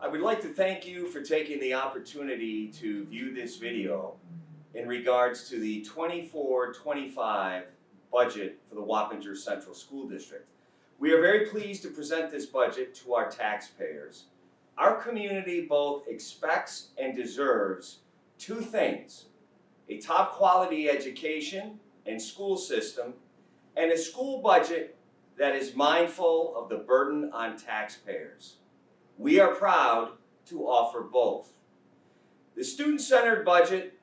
I would like to thank you for taking the opportunity to view this video in regards to the 24-25 budget for the Wappingers Central School District. We are very pleased to present this budget to our taxpayers. Our community both expects and deserves two things: a top quality education and school system, and a school budget that is mindful of the burden on taxpayers. We are proud to offer both. The student-centered budget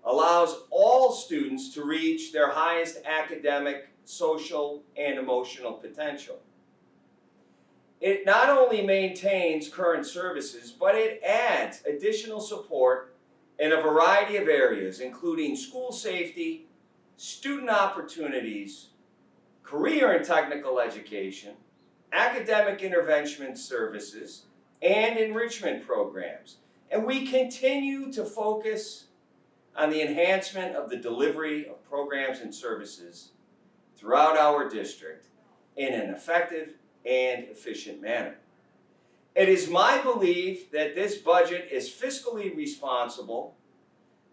allows all students to reach their highest academic, social, and emotional potential. It not only maintains current services, but it adds additional support in a variety of areas, including school safety, student opportunities, career and technical education, academic intervention services, and enrichment programs. And we continue to focus on the enhancement of the delivery of programs and services throughout our district in an effective and efficient manner. It is my belief that this budget is fiscally responsible.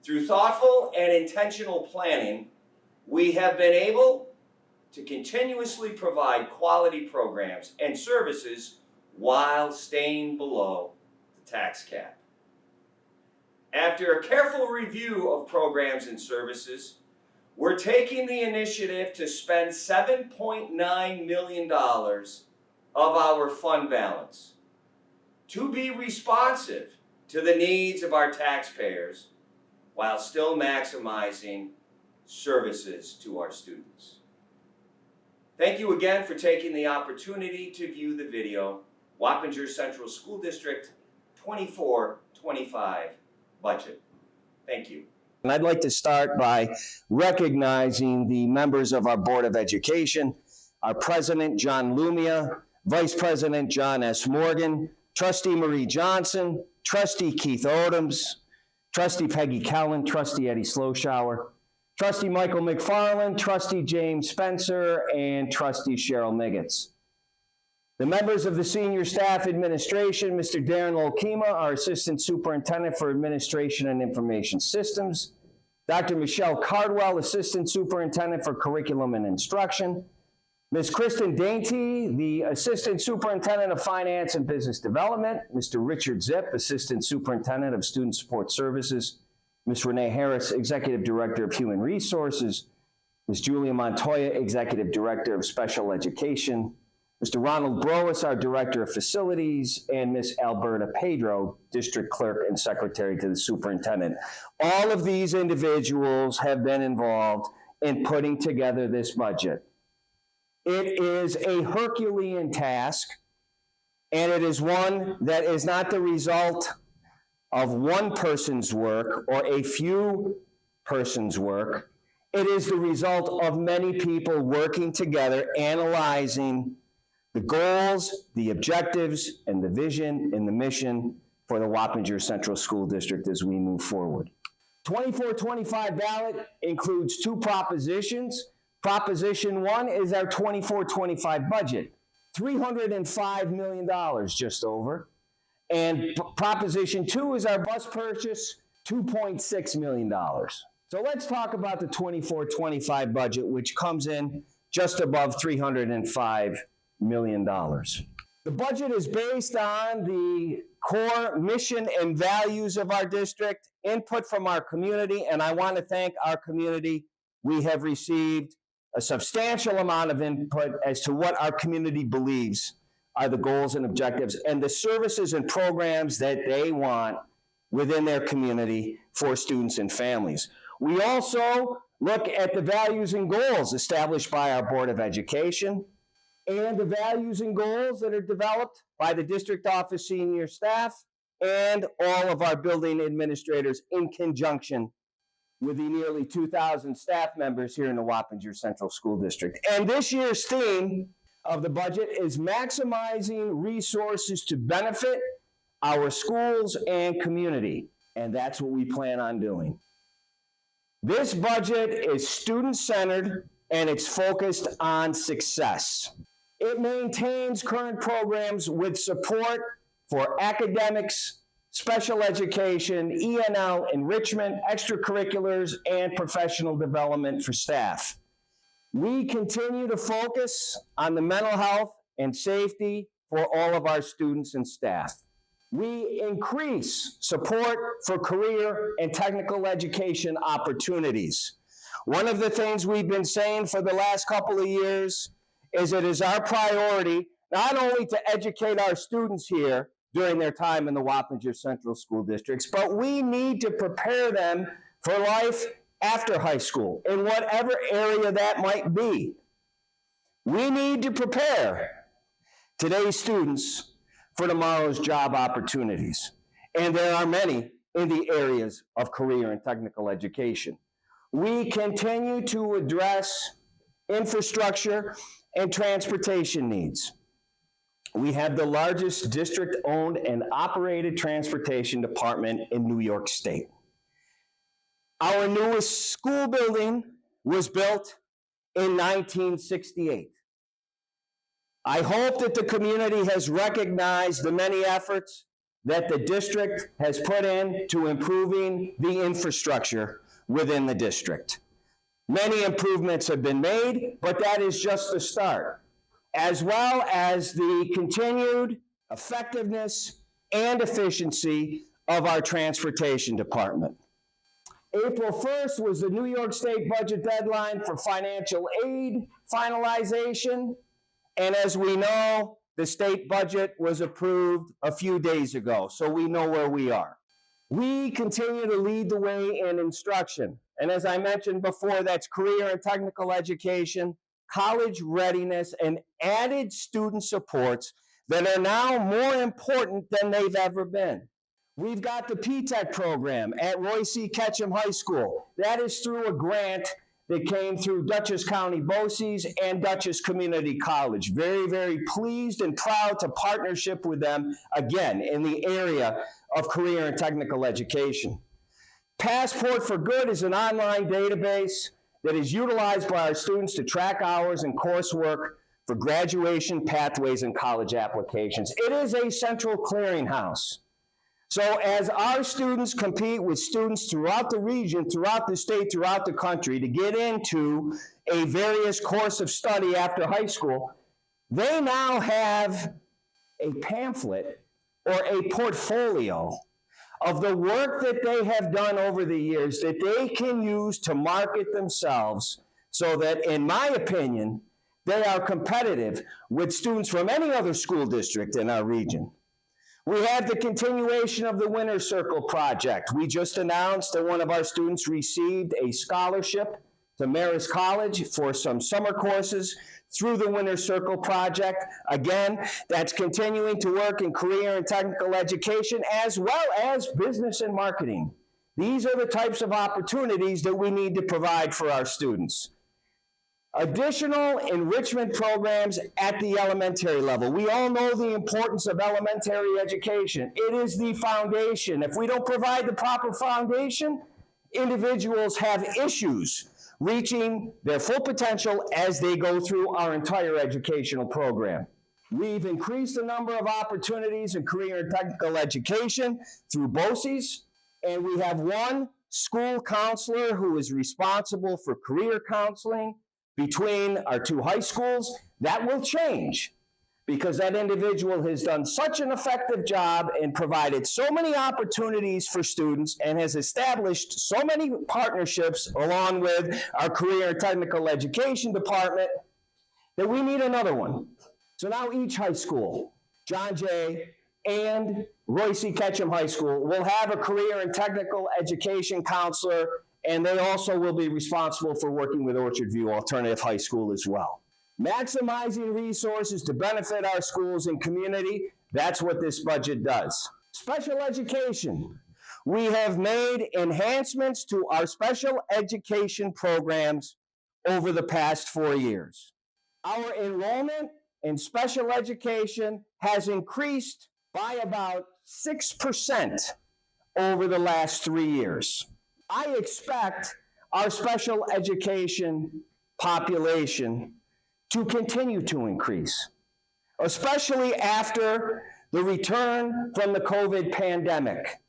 Through thoughtful and intentional planning, we have been able to continuously provide quality programs and services while staying below the tax cap. After a careful review of programs and services, we're taking the initiative to spend $7.9 million of our fund balance to be responsive to the needs of our taxpayers while still maximizing services to our students. Thank you again for taking the opportunity to view the video, Wappingers Central School District 24-25 budget. Thank you. And I'd like to start by recognizing the members of our Board of Education, our President, John Lumia, Vice President, John S. Morgan, Trustee Marie Johnson, Trustee Keith Odoms, Trustee Peggy Kellen, Trustee Eddie Sloshower, Trustee Michael McFarland, Trustee James Spencer, and Trustee Cheryl Miggets. The members of the Senior Staff Administration, Mr. Darren Lolkema, our Assistant Superintendent for Administration and Information Systems, Dr. Michelle Cardwell, Assistant Superintendent for Curriculum and Instruction, Ms. Kristen Dainty, the Assistant Superintendent of Finance and Business Development, Mr. Richard Zip, Assistant Superintendent of Student Support Services, Ms. Renee Harris, Executive Director of Human Resources, Ms. Julia Montoya, Executive Director of Special Education, Mr. Ronald Broas, our Director of Facilities, and Ms. Alberta Pedro, District Clerk and Secretary to the Superintendent. All of these individuals have been involved in putting together this budget. It is a Herculean task, and it is one that is not the result of one person's work or a few persons' work. It is the result of many people working together, analyzing the goals, the objectives, and the vision and the mission for the Wappingers Central School District as we move forward. 24-25 ballot includes two propositions. Proposition 1 is our 24-25 budget, $305 million just over. And Proposition 2 is our bus purchase, $2.6 million. So let's talk about the 24-25 budget, which comes in just above $305 million. The budget is based on the core mission and values of our district, input from our community, and I want to thank our community. We have received a substantial amount of input as to what our community believes are the goals and objectives and the services and programs that they want within their community for students and families. We also look at the values and goals established by our Board of Education and the values and goals that are developed by the district office senior staff and all of our building administrators in conjunction with the nearly 2,000 staff members here in the Wappingers Central School District. And this year's theme of the budget is maximizing resources to benefit our schools and community. And that's what we plan on doing. This budget is student-centered and it's focused on success. It maintains current programs with support for academics, special education, E&L, enrichment, extracurriculars, and professional development for staff. We continue to focus on the mental health and safety for all of our students and staff. We increase support for career and technical education opportunities. One of the things we've been saying for the last couple of years is it is our priority not only to educate our students here during their time in the Wappinger Central School Districts, but we need to prepare them for life after high school, in whatever area that might be. We need to prepare today's students for tomorrow's job opportunities. And there are many in the areas of career and technical education. We continue to address infrastructure and transportation needs. We have the largest district-owned and operated transportation department in New York State. Our newest school building was built in 1968. I hope that the community has recognized the many efforts that the district has put into improving the infrastructure within the district. Many improvements have been made, but that is just the start, as well as the continued effectiveness and efficiency of our transportation department. April 1st was the New York State budget deadline for financial aid finalization. And as we know, the state budget was approved a few days ago, so we know where we are. We continue to lead the way in instruction. And as I mentioned before, that's career and technical education, college readiness, and added student supports that are now more important than they've ever been. We've got the P-TECH program at Royce Ketchum High School. That is through a grant that came through Dutchess County BOCES and Dutchess Community College. Very, very pleased and proud to partnership with them, again, in the area of career and technical education. Passport for Good is an online database that is utilized by our students to track hours and coursework for graduation pathways and college applications. It is a central clearinghouse. So as our students compete with students throughout the region, throughout the state, throughout the country to get into a various course of study after high school, they now have a pamphlet or a portfolio of the work that they have done over the years that they can use to market themselves so that, in my opinion, they are competitive with students from any other school district in our region. We have the continuation of the Winter Circle project. We just announced that one of our students received a scholarship to Marist College for some summer courses through the Winter Circle project. Again, that's continuing to work in career and technical education as well as business and marketing. These are the types of opportunities that we need to provide for our students. Additional enrichment programs at the elementary level. We all know the importance of elementary education. It is the foundation. If we don't provide the proper foundation, individuals have issues reaching their full potential as they go through our entire educational program. We've increased the number of opportunities in career and technical education through BOCES, and we have one school counselor who is responsible for career counseling between our two high schools. That will change because that individual has done such an effective job and provided so many opportunities for students and has established so many partnerships along with our career and technical education department that we need another one. So now each high school, John Jay and Royce Ketchum High School, will have a career and technical education counselor, and they also will be responsible for working with Orchard View Alternative High School as well. Maximizing resources to benefit our schools and community, that's what this budget does. Special education. We have made enhancements to our special education programs over the past 4 years. Our enrollment in special education has increased by about 6% over the last 3 years. I expect our special education population to continue to increase, especially after the return from the COVID pandemic.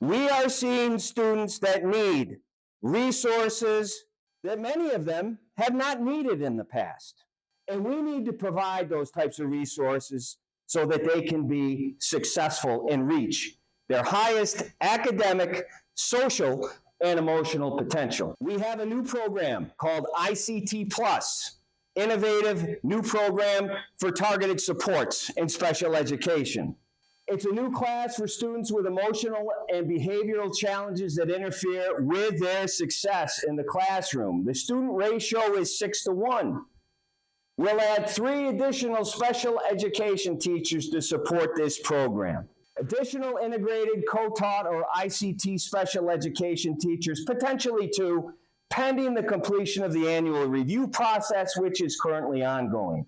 We are seeing students that need resources that many of them have not needed in the past. And we need to provide those types of resources so that they can be successful and reach their highest academic, social, and emotional potential. We have a new program called ICT Plus, innovative new program for targeted supports in special education. It's a new class for students with emotional and behavioral challenges that interfere with their success in the classroom. The student ratio is 6-to-1. We'll add 3 additional special education teachers to support this program. Additional integrated co-taught or ICT special education teachers, potentially 2, pending the completion of the annual review process, which is currently ongoing.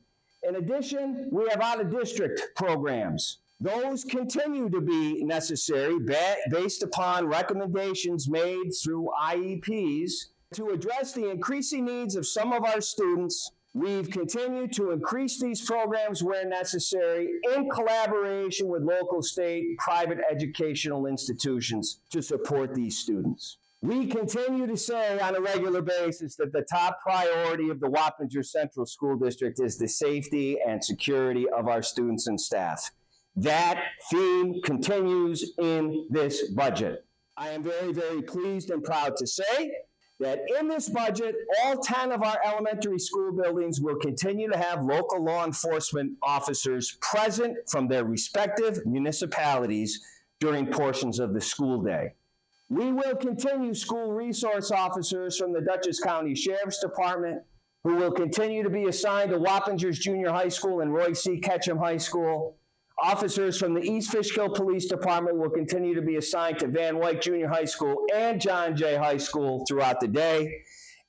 In addition, we have out-of-district programs. Those continue to be necessary based upon recommendations made through IEPs to address the increasing needs of some of our students. We've continued to increase these programs where necessary in collaboration with local, state, private educational institutions to support these students. We continue to say on a regular basis that the top priority of the Wappingers Central School District is the safety and security of our students and staff. That theme continues in this budget. I am very, very pleased and proud to say that in this budget, all 10 of our elementary school buildings will continue to have local law enforcement officers present from their respective municipalities during portions of the school day. We will continue school resource officers from the Dutchess County Sheriff's Department, who will continue to be assigned to Wappingers Junior High School and Roy C. Ketchum High School. Officers from the East Fishkill Police Department will continue to be assigned to Van Wyck Junior High School and John Jay High School throughout the day.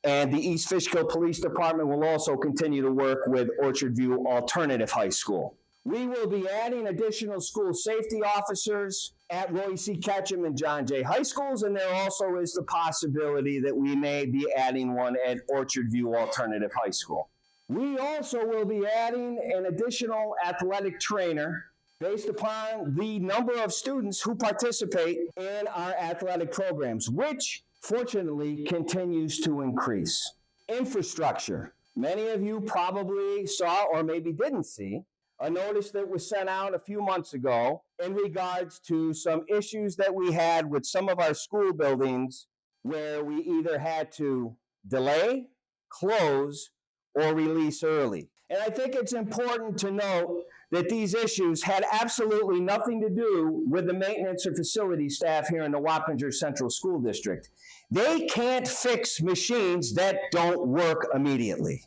And the East Fishkill Police Department will also continue to work with Orchard View Alternative High School. We will be adding additional school safety officers at Roy C. Ketchum and John Jay High Schools, and there also is the possibility that we may be adding one at Orchard View Alternative High School. We also will be adding an additional athletic trainer based upon the number of students who participate in our athletic programs, which fortunately continues to increase. Infrastructure. Many of you probably saw or maybe didn't see a notice that was sent out a few months ago in regards to some issues that we had with some of our school buildings where we either had to delay, close, or release early. And I think it's important to note that these issues had absolutely nothing to do with the maintenance or facility staff here in the Wappingers Central School District. They can't fix machines that don't work immediately.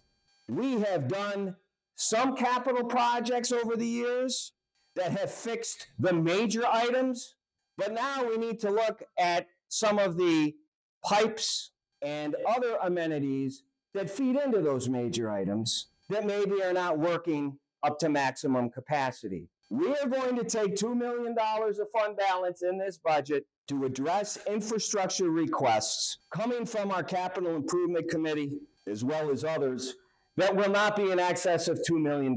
We have done some capital projects over the years that have fixed the major items, but now we need to look at some of the pipes and other amenities that feed into those major items that maybe are not working up to maximum capacity. We are going to take $2 million of fund balance in this budget to address infrastructure requests coming from our Capital Improvement Committee, as well as others, that will not be in excess of $2 million.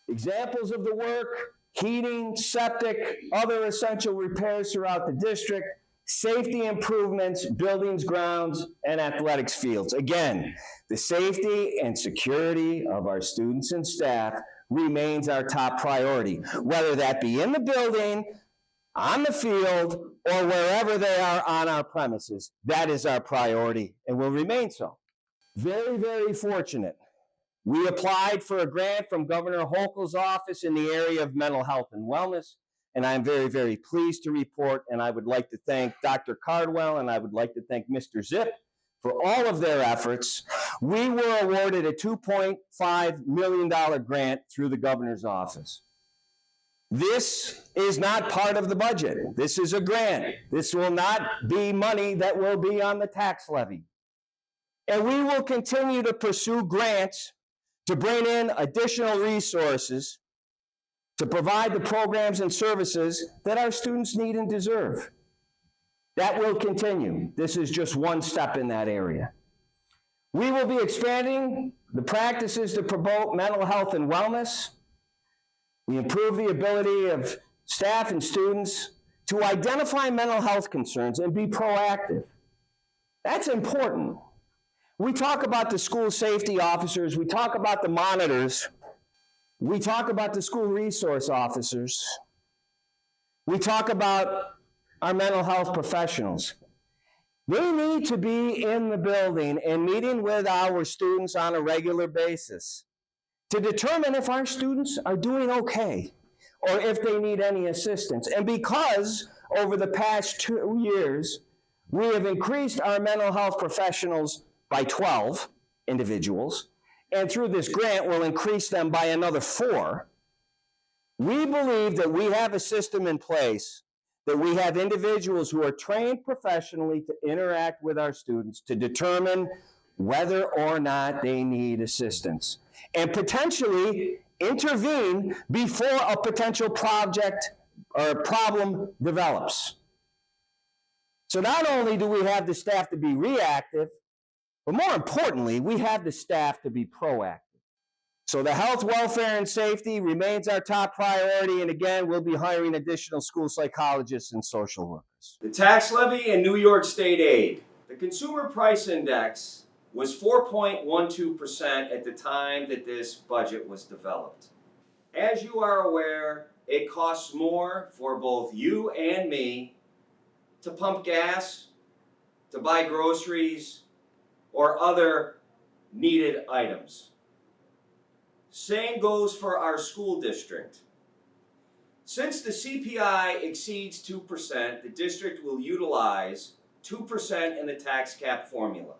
Examples of the work: heating, septic, other essential repairs throughout the district, safety improvements, buildings, grounds, and athletics fields. Again, the safety and security of our students and staff remains our top priority, whether that be in the building, on the field, or wherever they are on our premises. That is our priority and will remain so. Very, very fortunate. We applied for a grant from Governor Hochul's office in the area of mental health and wellness, and I'm very, very pleased to report, and I would like to thank Dr. Cardwell, and I would like to thank Mr. Zip for all of their efforts. We were awarded a $2.5 million grant through the governor's office. This is not part of the budget. This is a grant. This will not be money that will be on the tax levy. And we will continue to pursue grants to bring in additional resources to provide the programs and services that our students need and deserve. That will continue. This is just one step in that area. We will be expanding the practices to promote mental health and wellness. We improve the ability of staff and students to identify mental health concerns and be proactive. That's important. We talk about the school safety officers, we talk about the monitors, we talk about the school resource officers, we talk about our mental health professionals. They need to be in the building and meeting with our students on a regular basis to determine if our students are doing okay or if they need any assistance. And because over the past 2 years, we have increased our mental health professionals by 12 individuals, and through this grant, we'll increase them by another 4. We believe that we have a system in place, that we have individuals who are trained professionally to interact with our students to determine whether or not they need assistance and potentially intervene before a potential project or problem develops. So not only do we have the staff to be reactive, but more importantly, we have the staff to be proactive. So the health, welfare, and safety remains our top priority, and again, we'll be hiring additional school psychologists and social workers. The tax levy and New York state aid. The consumer price index was 4.12% at the time that this budget was developed. As you are aware, it costs more for both you and me to pump gas, to buy groceries, or other needed items. Same goes for our school district. Since the CPI exceeds 2%, the district will utilize 2% in the tax cap formula.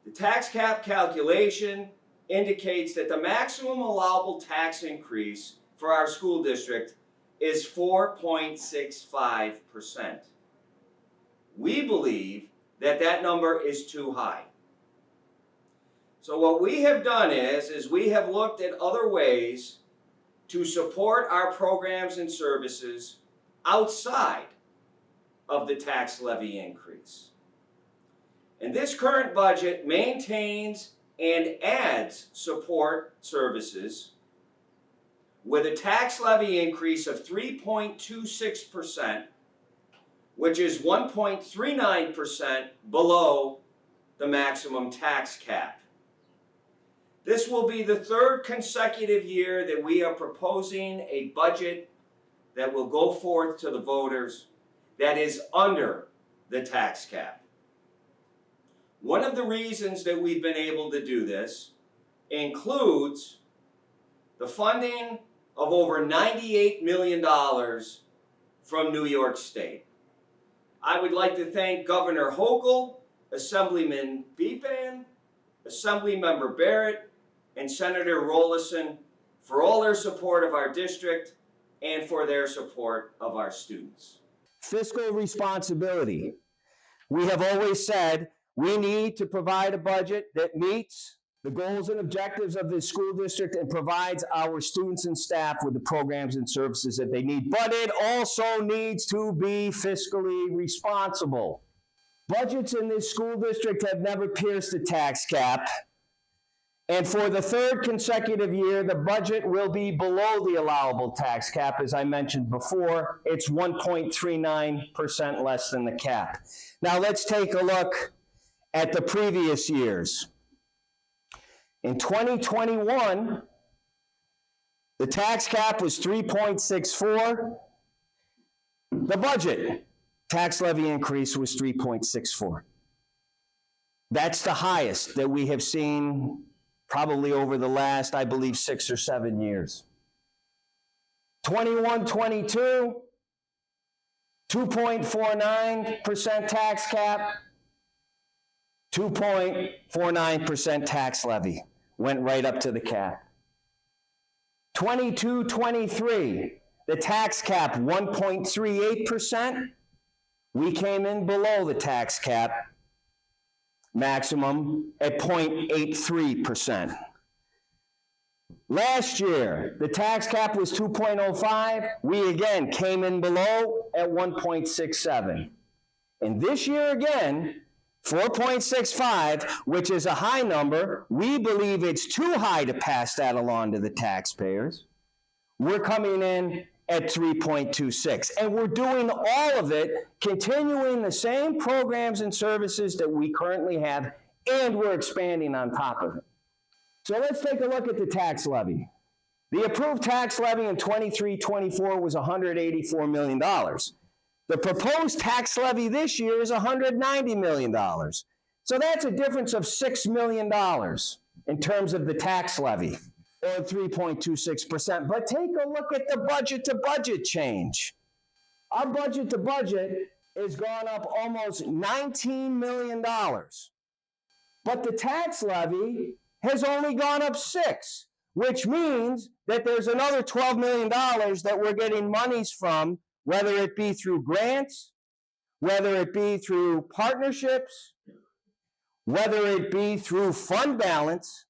The tax cap calculation indicates that the maximum allowable tax increase for our school district is 4.65%. We believe that that number is too high. So what we have done is we have looked at other ways to support our programs and services outside of the tax levy increase. And this current budget maintains and adds support services with a tax levy increase of 3.26%, which is 1.39% below the maximum tax cap. This will be the 3rd consecutive year that we are proposing a budget that will go forth to the voters that is under the tax cap. One of the reasons that we've been able to do this includes the funding of over $98 million from New York State. I would like to thank Governor Hochul, Assemblyman Beepan, Assemblymember Barrett, and Senator Rollison for all their support of our district and for their support of our students. Fiscal responsibility. We have always said we need to provide a budget that meets the goals and objectives of the school district and provides our students and staff with the programs and services that they need. But it also needs to be fiscally responsible. Budgets in this school district have never pierced the tax cap. And for the 3rd consecutive year, the budget will be below the allowable tax cap. As I mentioned before, it's 1.39% less than the cap. Now let's take a look at the previous years. In 2021, the tax cap was 3.64. The budget tax levy increase was 3.64. That's the highest that we have seen probably over the last, I believe, 6 or 7 years. 21-22, 2.49% tax cap, 2.49% tax levy. Went right up to the cap. 22-23, the tax cap 1.38%. We came in below the tax cap maximum at 0.83%. Last year, the tax cap was 2.05. We again came in below at 1.67. And this year again, 4.65, which is a high number. We believe it's too high to pass that along to the taxpayers. We're coming in at 3.26, and we're doing all of it, continuing the same programs and services that we currently have, and we're expanding on top of it. So let's take a look at the tax levy. The approved tax levy in 23-24 was $184 million. The proposed tax levy this year is $190 million. So that's a difference of $6 million in terms of the tax levy, or 3.26%. But take a look at the budget-to-budget change. Our budget-to-budget has gone up almost $19 million. But the tax levy has only gone up $6 million, which means that there's another $12 million that we're getting monies from, whether it be through grants, whether it be through partnerships, whether it be through fund balance,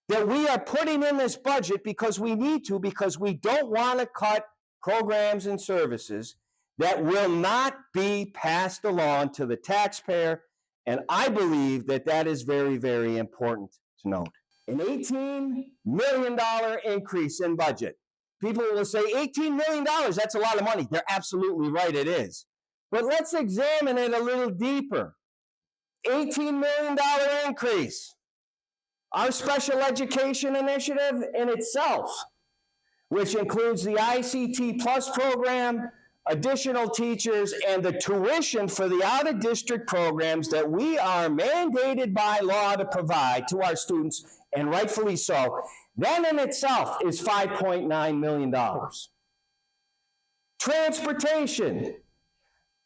that we are putting in this budget because we need to, because we don't want to cut programs and services that will not be passed along to the taxpayer. And I believe that that is very, very important to note. An $18 million increase in budget. People will say, $18 million, that's a lot of money. They're absolutely right, it is. But let's examine it a little deeper. $18 million increase. Our special education initiative in itself, which includes the ICT Plus program, additional teachers, and the tuition for the out-of-district programs that we are mandated by law to provide to our students, and rightfully so, that in itself is $5.9 million. Transportation.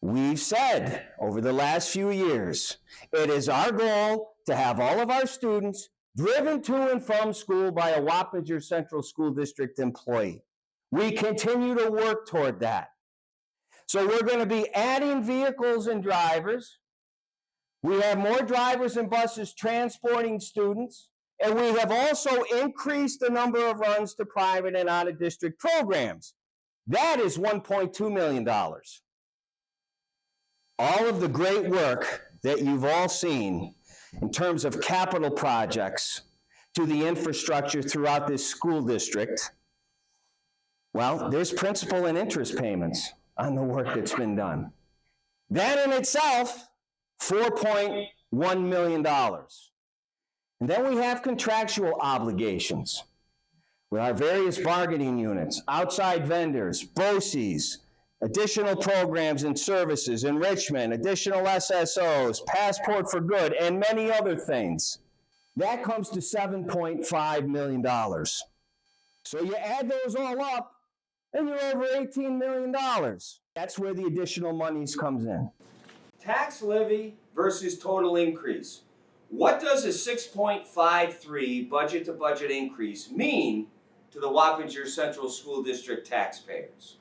We've said over the last few years, it is our goal to have all of our students driven to and from school by a Wappinger Central School District employee. We continue to work toward that. So we're going to be adding vehicles and drivers. We have more drivers and buses transporting students, and we have also increased the number of runs to private and out-of-district programs. That is $1.2 million. All of the great work that you've all seen in terms of capital projects to the infrastructure throughout this school district, well, there's principal and interest payments on the work that's been done. That in itself, $4.1 million. And then we have contractual obligations with our various bargaining units, outside vendors, BOCES, additional programs and services, enrichment, additional SSOs, Passport for Good, and many other things. That comes to $7.5 million. So you add those all up, and you're over $18 million. That's where the additional monies comes in. Tax levy versus total increase. What does a 6.53 budget-to-budget increase mean to the Wappinger Central School District taxpayers?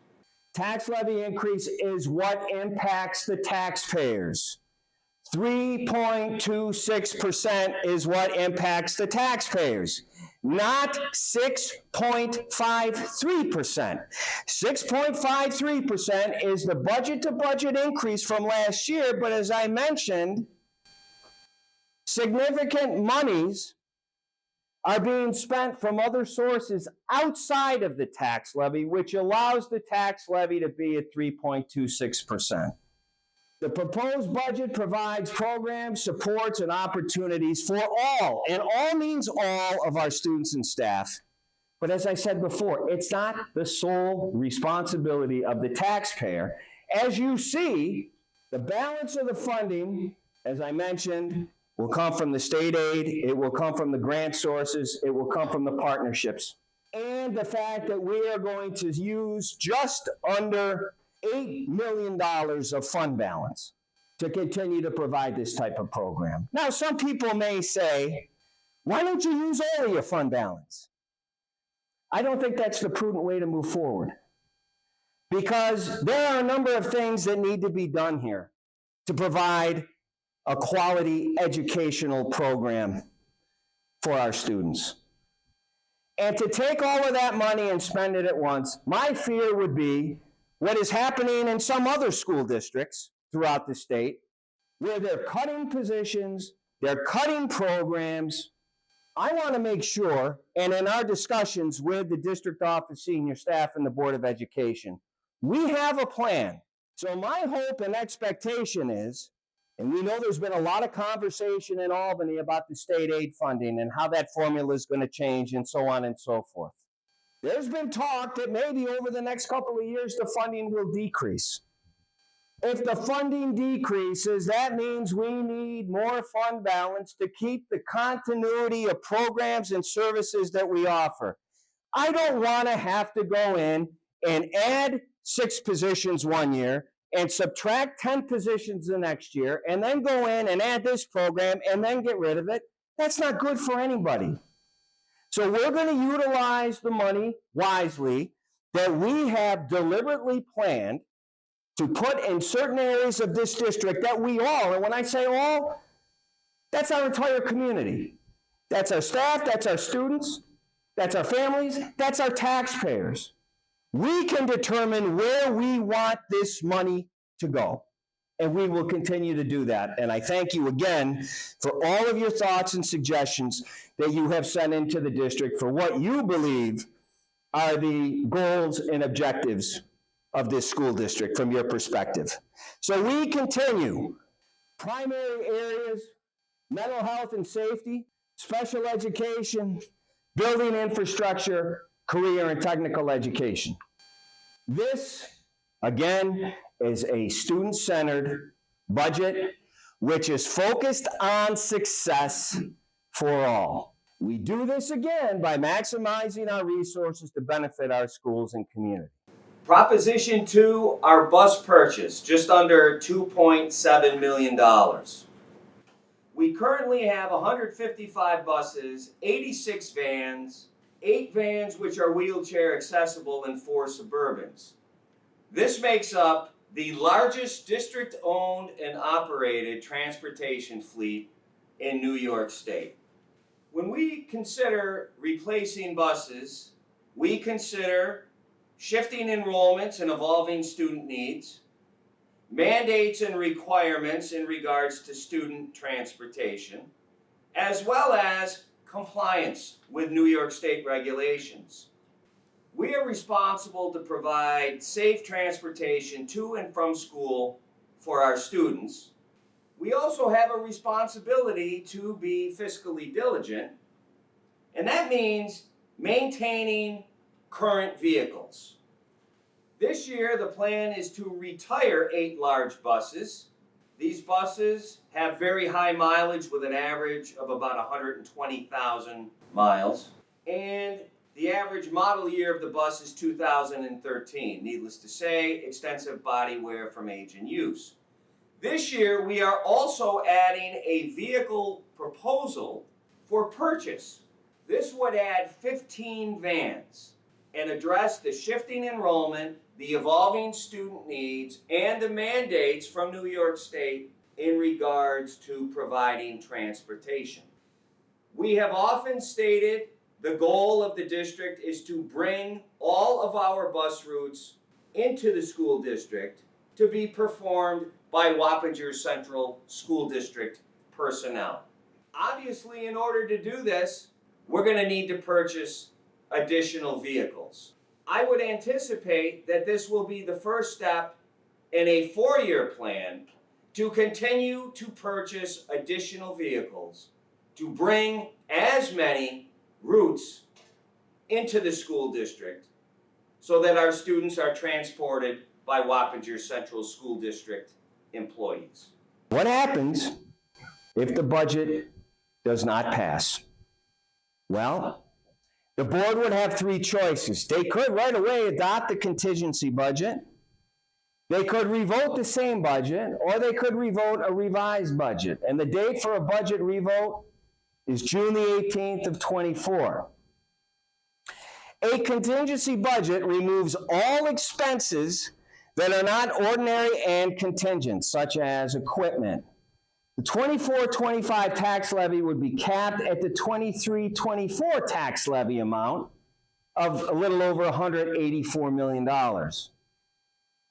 Tax levy increase is what impacts the taxpayers. 3.26% is what impacts the taxpayers, not 6.53%. 6.53% is the budget-to-budget increase from last year, but as I mentioned, significant monies are being spent from other sources outside of the tax levy, which allows the tax levy to be at 3.26%. The proposed budget provides programs, supports, and opportunities for all, and all means all, of our students and staff. But as I said before, it's not the sole responsibility of the taxpayer. As you see, the balance of the funding, as I mentioned, will come from the state aid, it will come from the grant sources, it will come from the partnerships, and the fact that we are going to use just under $8 million of fund balance to continue to provide this type of program. Now, some people may say, why don't you use all of your fund balance? I don't think that's the prudent way to move forward, because there are a number of things that need to be done here to provide a quality educational program for our students. And to take all of that money and spend it at once, my fear would be what is happening in some other school districts throughout the state, where they're cutting positions, they're cutting programs, I want to make sure, and in our discussions with the district office senior staff and the Board of Education, we have a plan. So my hope and expectation is, and we know there's been a lot of conversation in Albany about the state aid funding and how that formula is going to change and so on and so forth. There's been talk that maybe over the next couple of years the funding will decrease. If the funding decreases, that means we need more fund balance to keep the continuity of programs and services that we offer. I don't want to have to go in and add 6 positions one year and subtract 10 positions the next year and then go in and add this program and then get rid of it. That's not good for anybody. So we're going to utilize the money wisely that we have deliberately planned to put in certain areas of this district that we all, and when I say all, that's our entire community. That's our staff, that's our students, that's our families, that's our taxpayers. We can determine where we want this money to go, and we will continue to do that. And I thank you again for all of your thoughts and suggestions that you have sent into the district for what you believe are the goals and objectives of this school district from your perspective. So we continue primary areas, mental health and safety, special education, building infrastructure, career and technical education. This, again, is a student-centered budget which is focused on success for all. We do this again by maximizing our resources to benefit our schools and community. Proposition 2, our bus purchase, just under $2.7 million. We currently have 155 buses, 86 vans, 8 vans which are wheelchair accessible, and 4 Suburbans. This makes up the largest district-owned and operated transportation fleet in New York State. When we consider replacing buses, we consider shifting enrollments and evolving student needs, mandates and requirements in regards to student transportation, as well as compliance with New York State regulations. We are responsible to provide safe transportation to and from school for our students. We also have a responsibility to be fiscally diligent, and that means maintaining current vehicles. This year, the plan is to retire 8 large buses. These buses have very high mileage with an average of about 120,000 miles. And the average model year of the bus is 2013. Needless to say, extensive body wear from age and use. This year, we are also adding a vehicle proposal for purchase. This would add 15 vans and address the shifting enrollment, the evolving student needs, and the mandates from New York State in regards to providing transportation. We have often stated the goal of the district is to bring all of our bus routes into the school district to be performed by Wappingers Central School District personnel. Obviously, in order to do this, we're going to need to purchase additional vehicles. I would anticipate that this will be the first step in a 4-year plan to continue to purchase additional vehicles to bring as many routes into the school district so that our students are transported by Wappingers Central School District employees. What happens if the budget does not pass? Well, the board would have 3 choices. They could right away adopt the contingency budget. They could revote the same budget, or they could revote a revised budget. And the date for a budget revote is June the 18th of 24. A contingency budget removes all expenses that are not ordinary and contingent, such as equipment. The 24-25 tax levy would be capped at the 23-24 tax levy amount of a little over $184 million.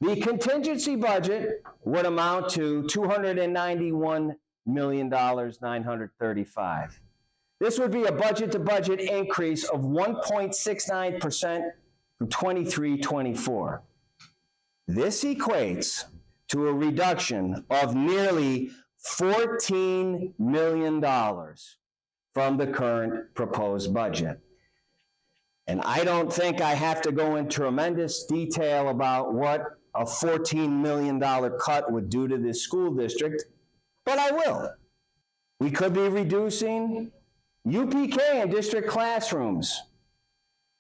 The contingency budget would amount to $291,935,000. This would be a budget-to-budget increase of 1.69% from 23-24. This equates to a reduction of nearly $14 million from the current proposed budget. And I don't think I have to go in tremendous detail about what a $14 million cut would do to this school district, but I will. We could be reducing UPK in district classrooms,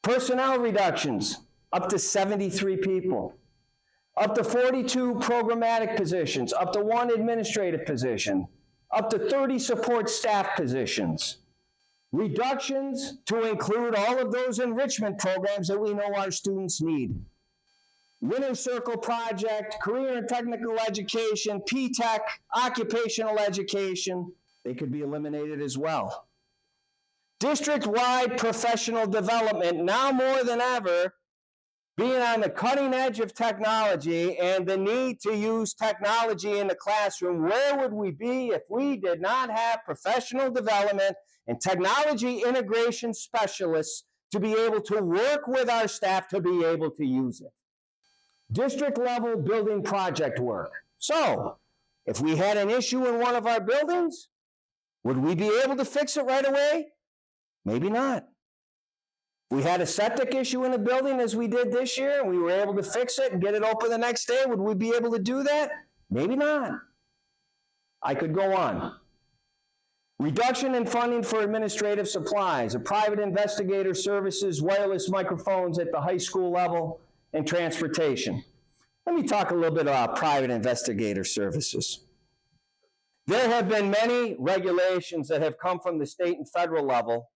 personnel reductions up to 73 people, up to 42 programmatic positions, up to 1 administrative position, up to 30 support staff positions. Reductions to include all of those enrichment programs that we know our students need. Winter Circle Project, career and technical education, P-Tech, occupational education, they could be eliminated as well. District-wide professional development, now more than ever, being on the cutting edge of technology and the need to use technology in the classroom. Where would we be if we did not have professional development and technology integration specialists to be able to work with our staff to be able to use it? District level building project work. So, if we had an issue in one of our buildings, would we be able to fix it right away? Maybe not. We had a septic issue in a building as we did this year, and we were able to fix it and get it open the next day. Would we be able to do that? Maybe not. I could go on. Reduction in funding for administrative supplies, a private investigator services, wireless microphones at the high school level, and transportation. Let me talk a little bit about private investigator services. There have been many regulations that have come from the state and federal level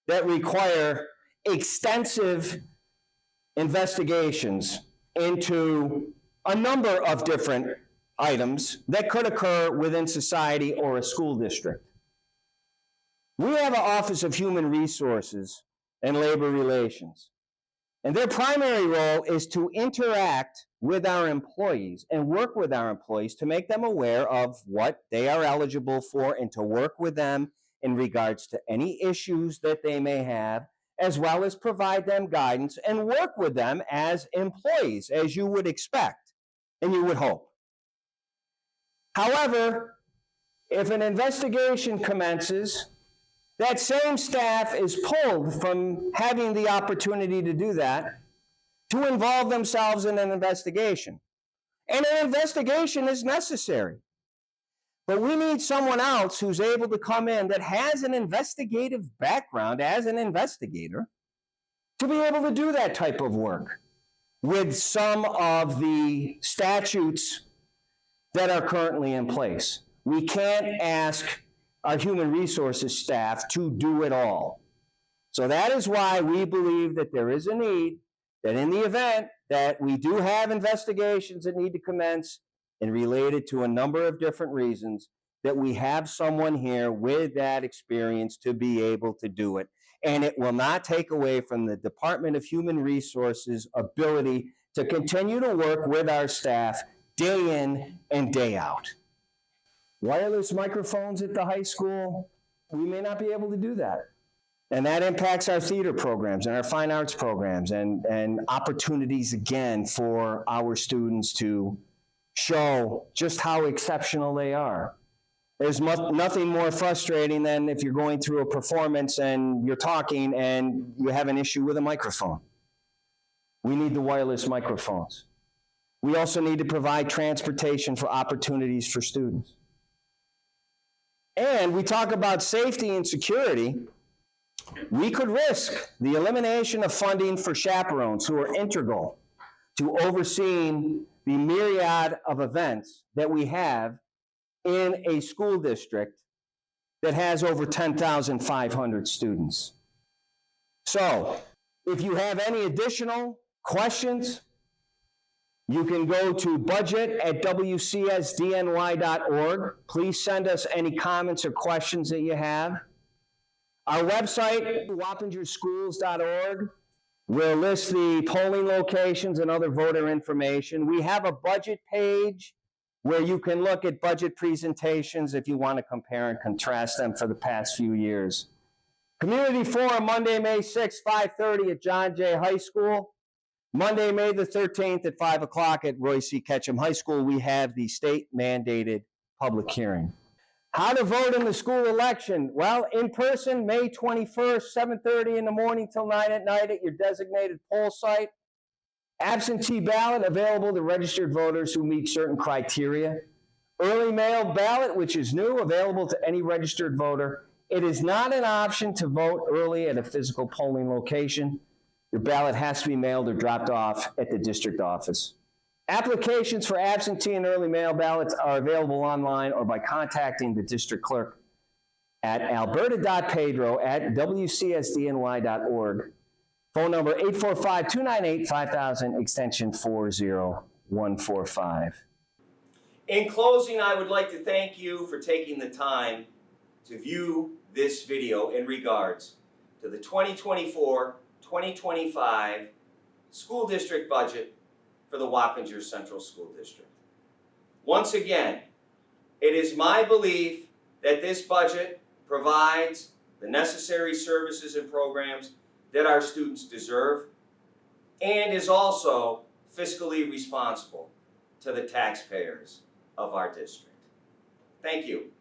that require extensive investigations into a number of different items that could occur within society or a school district. We have an Office of Human Resources and Labor Relations, and their primary role is to interact with our employees and work with our employees to make them aware of what they are eligible for and to work with them in regards to any issues that they may have, as well as provide them guidance and work with them as employees, as you would expect and you would hope. However, if an investigation commences, that same staff is pulled from having the opportunity to do that to involve themselves in an investigation. And an investigation is necessary. But we need someone else who's able to come in that has an investigative background as an investigator to be able to do that type of work with some of the statutes that are currently in place. We can't ask our human resources staff to do it all. So that is why we believe that there is a need that in the event that we do have investigations that need to commence and related to a number of different reasons, that we have someone here with that experience to be able to do it. And it will not take away from the Department of Human Resources' ability to continue to work with our staff day in and day out. Wireless microphones at the high school, we may not be able to do that. And that impacts our theater programs and our fine arts programs and opportunities, again, for our students to show just how exceptional they are. There's nothing more frustrating than if you're going through a performance and you're talking and you have an issue with a microphone. We need the wireless microphones. We also need to provide transportation for opportunities for students. And we talk about safety and security. We could risk the elimination of funding for chaperones who are integral to overseeing the myriad of events that we have in a school district that has over 10,500 students. So, if you have any additional questions, you can go to budget@wcsdny.org. Please send us any comments or questions that you have. Our website, wappingerschools.org, will list the polling locations and other voter information. We have a budget page where you can look at budget presentations if you want to compare and contrast them for the past few years. Community Forum, Monday, May 6th, 5:30 at John Jay High School. Monday, May the 13th at 5 o'clock at Roy C. Ketchum High School, we have the state-mandated public hearing. How to vote in the school election? Well, in person, May 21st, 7:30 in the morning till 9 at night at your designated poll site. Absentee ballot available to registered voters who meet certain criteria. Early mail ballot, which is new, available to any registered voter. It is not an option to vote early at a physical polling location. Your ballot has to be mailed or dropped off at the district office. Applications for absentee and early mail ballots are available online or by contacting the district clerk at alberta.pedro@wcsdny.org. Phone number 845-298-5000, extension 40145. In closing, I would like to thank you for taking the time to view this video in regards to the 2024-2025 school district budget for the Wappingers Central School District. Once again, it is my belief that this budget provides the necessary services and programs that our students deserve and is also fiscally responsible to the taxpayers of our district. Thank you.